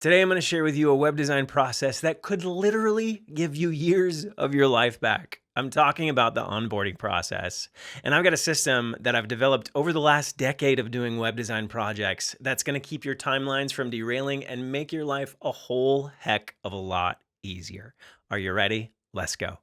Today, I'm going to share with you a web design process that could literally give you years of your life back. I'm talking about the onboarding process. And I've got a system that I've developed over the last decade of doing web design projects that's going to keep your timelines from derailing and make your life a whole heck of a lot easier. Are you ready? Let's go.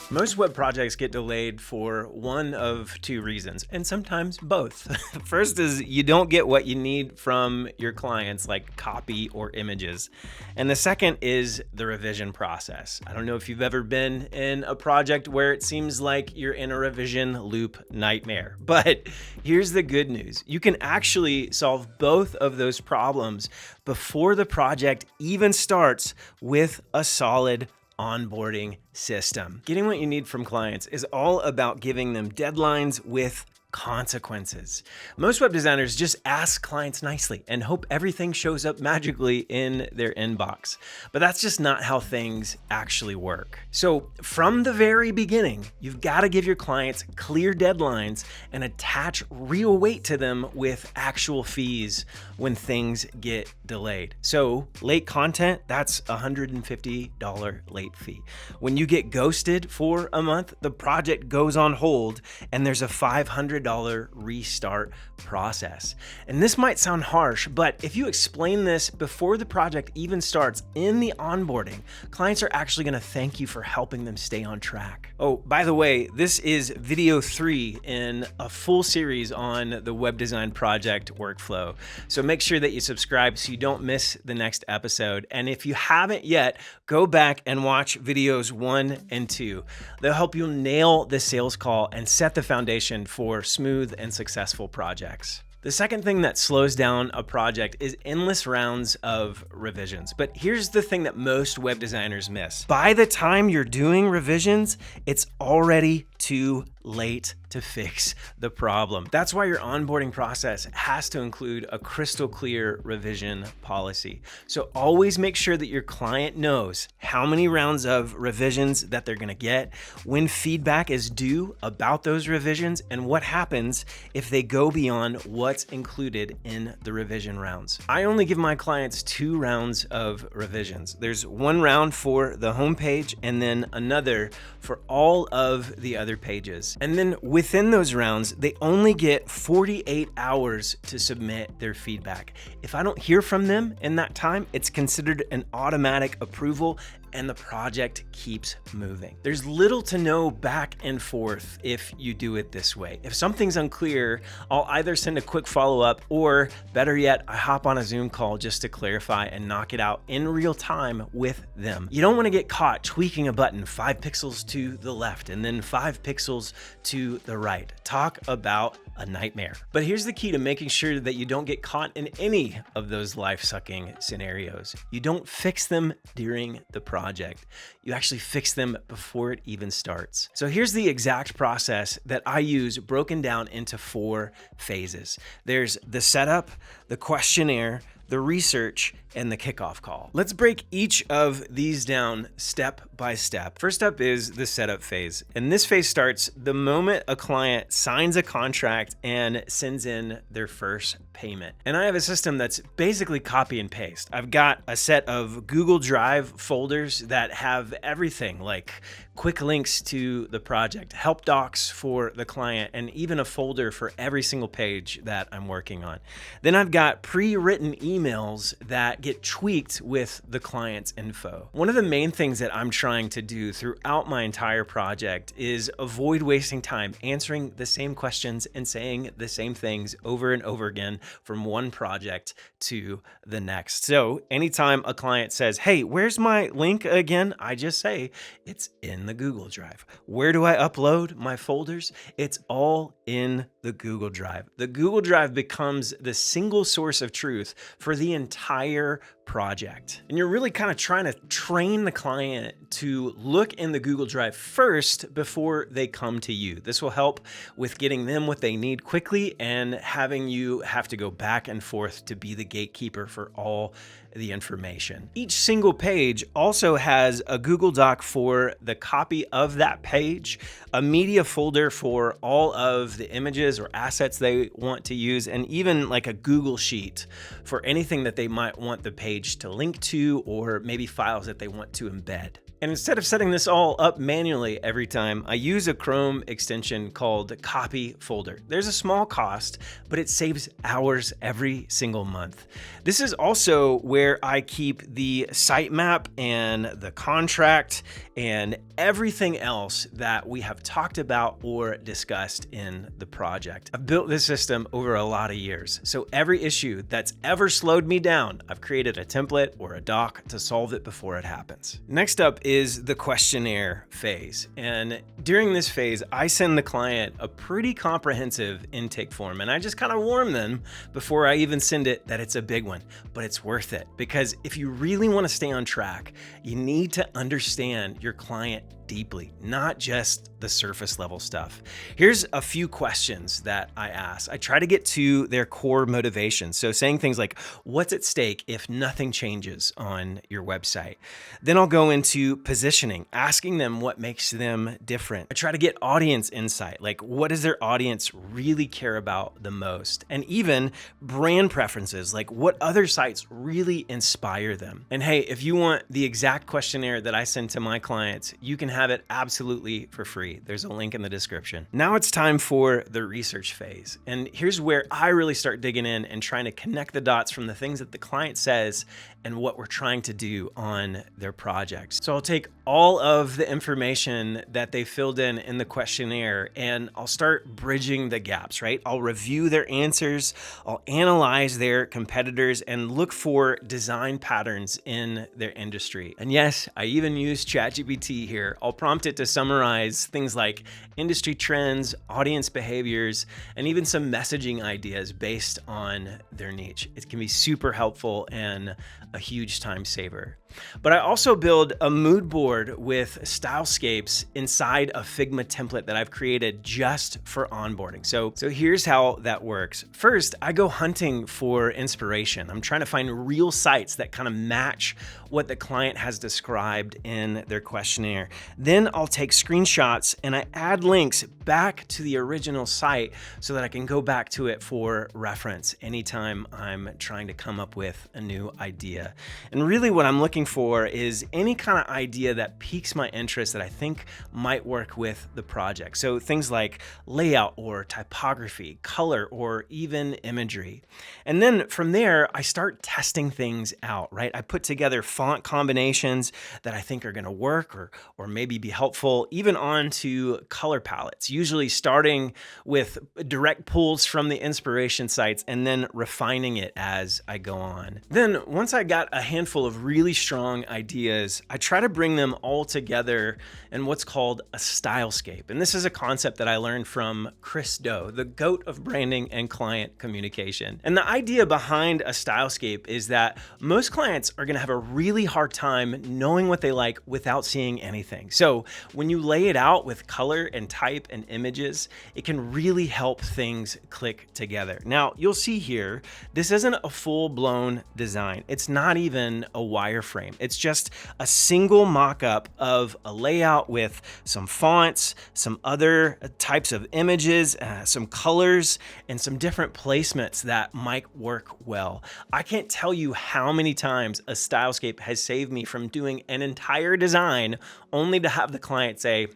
Most web projects get delayed for one of two reasons, and sometimes both. First is you don't get what you need from your clients, like copy or images. And the second is the revision process. I don't know if you've ever been in a project where it seems like you're in a revision loop nightmare, but here's the good news. You can actually solve both of those problems before the project even starts with a solid onboarding system. Getting what you need from clients is all about giving them deadlines with consequences. Most web designers just ask clients nicely and hope everything shows up magically in their inbox. But that's just not how things actually work. So from the very beginning, you've got to give your clients clear deadlines and attach real weight to them with actual fees when things get delayed. So late content, that's a $150 late fee. When you get ghosted for a month, the project goes on hold and there's a $500 restart process. And this might sound harsh, but if you explain this before the project even starts in the onboarding, clients are actually going to thank you for helping them stay on track. Oh, by the way, this is video 3 in a full series on the web design project workflow. So make sure that you subscribe so you don't miss the next episode. And if you haven't yet, go back and watch videos 1 and 2. They'll help you nail the sales call and set the foundation for smooth and successful projects. The second thing that slows down a project is endless rounds of revisions. But here's the thing that most web designers miss. By the time you're doing revisions, it's already too late to fix the problem. That's why your onboarding process has to include a crystal clear revision policy. So always make sure that your client knows how many rounds of revisions that they're gonna get, when feedback is due about those revisions, and what happens if they go beyond what's included in the revision rounds. I only give my clients 2 rounds of revisions. There's one round for the homepage and then another for all of the other pages. And then within those rounds, they only get 48 hours to submit their feedback. If I don't hear from them in that time, it's considered an automatic approval and the project keeps moving. There's little to no back and forth if you do it this way. If something's unclear, I'll either send a quick follow-up or better yet, I hop on a Zoom call just to clarify and knock it out in real time with them. You don't want to get caught tweaking a button 5 pixels to the left and then 5 pixels to the right. Talk about a nightmare. But here's the key to making sure that you don't get caught in any of those life-sucking scenarios. You don't fix them during the project. You actually fix them before it even starts. So here's the exact process that I use broken down into 4 phases. There's the setup, the questionnaire, the research, and the kickoff call. Let's break each of these down step by step. First up is the setup phase. And this phase starts the moment a client signs a contract and sends in their first payment. And I have a system that's basically copy and paste. I've got a set of Google Drive folders that have everything like quick links to the project, help docs for the client, and even a folder for every single page that I'm working on. Then I've got pre-written emails that get tweaked with the client's info. One of the main things that I'm trying to do throughout my entire project is avoid wasting time answering the same questions and saying the same things over and over again from one project to the next. So anytime a client says, "Hey, where's my link again?" I just say, "It's in the Google Drive." Where do I upload my folders? It's all in the Google Drive. The Google Drive becomes the single source of truth for the entire project. And you're really kind of trying to train the client to look in the Google Drive first before they come to you. This will help with getting them what they need quickly and having you have to go back and forth to be the gatekeeper for all the information. Each single page also has a Google Doc for the copy of that page, a media folder for all of of the images or assets they want to use, and even like a Google Sheet for anything that they might want the page to link to, or maybe files that they want to embed. And instead of setting this all up manually every time, I use a Chrome extension called Copy Folder. There's a small cost, but it saves hours every single month. This is also where I keep the sitemap and the contract and everything else that we have talked about or discussed in the project. I've built this system over a lot of years, so every issue that's ever slowed me down, I've created a template or a doc to solve it before it happens. Next up is the questionnaire phase. And during this phase, I send the client a pretty comprehensive intake form, and I just kind of warn them before I even send it that it's a big one, but it's worth it, because if you really want to stay on track, you need to understand your client deeply, not just the surface level stuff. Here's a few questions that I ask. I try to get to their core motivation. So saying things like, what's at stake if nothing changes on your website? Then I'll go into positioning, asking them what makes them different. I try to get audience insight, like what does their audience really care about the most? And even brand preferences, like what other sites really inspire them. And hey, if you want the exact questionnaire that I send to my clients, you can have it absolutely for free. There's a link in the description. Now it's time for the research phase. And here's where I really start digging in and trying to connect the dots from the things that the client says and what we're trying to do on their projects. So I'll take all of the information that they filled in the questionnaire, and I'll start bridging the gaps, right? I'll review their answers, I'll analyze their competitors, and look for design patterns in their industry. And yes, I even use ChatGPT here. I'll prompt it to summarize things like industry trends, audience behaviors, and even some messaging ideas based on their niche. It can be super helpful and a huge time saver. But I also build a mood board with stylescapes inside a Figma template that I've created just for onboarding. So here's how that works. First, I go hunting for inspiration. I'm trying to find real sites that kind of match what the client has described in their questionnaire. Then I'll take screenshots and I add links back to the original site so that I can go back to it for reference anytime I'm trying to come up with a new idea. And really what I'm looking for is any kind of idea that piques my interest that I think might work with the project. So things like layout or typography, color, or even imagery. And then from there, I start testing things out, right? I put together font combinations that I think are going to work or maybe be helpful, even onto color palettes, usually starting with direct pulls from the inspiration sites and then refining it as I go on. Then once I got a handful of really strong ideas, I try to bring them all together in what's called a stylescape. And this is a concept that I learned from Chris Do, the GOAT of branding and client communication. And the idea behind a stylescape is that most clients are going to have a really hard time knowing what they like without seeing anything. So when you lay it out with color and type and images, it can really help things click together. Now, you'll see here, this isn't a full-blown design. It's not even a wireframe. It's just a single mock-up of a layout with some fonts, some other types of images, some colors, and some different placements that might work well. I can't tell you how many times a stylescape has saved me from doing an entire design only to have the client say,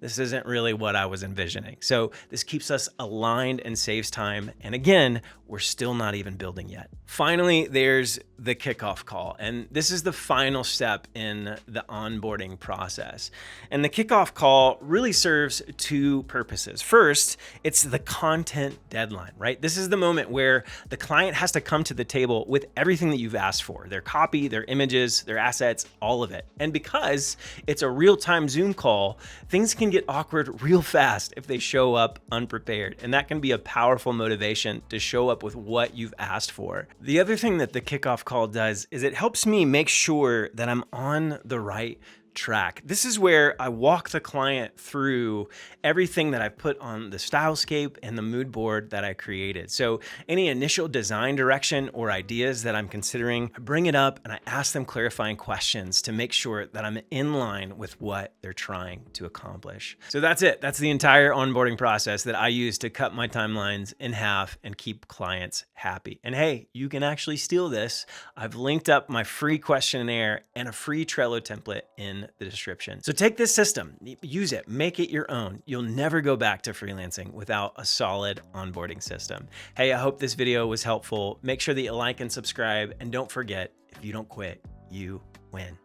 this isn't really what I was envisioning. So this keeps us aligned and saves time. And again, we're still not even building yet. Finally, there's the kickoff call. And this is the final step in the onboarding process. And the kickoff call really serves two purposes. First, it's the content deadline, right? This is the moment where the client has to come to the table with everything that you've asked for, their copy, their images, their assets, all of it. And because it's a real-time Zoom call, things can get awkward real fast if they show up unprepared. And that can be a powerful motivation to show up with what you've asked for. The other thing that the kickoff call does is it helps me make sure that I'm on the right track. This is where I walk the client through everything that I put on the stylescape and the mood board that I created. So any initial design direction or ideas that I'm considering, I bring it up and I ask them clarifying questions to make sure that I'm in line with what they're trying to accomplish. So that's it. That's the entire onboarding process that I use to cut my timelines in half and keep clients happy. And hey, you can actually steal this. I've linked up my free questionnaire and a free Trello template in the description. So take this system, use it, make it your own. You'll never go back to freelancing without a solid onboarding system. Hey, I hope this video was helpful. Make sure that you like and subscribe, and don't forget, if you don't quit, you win.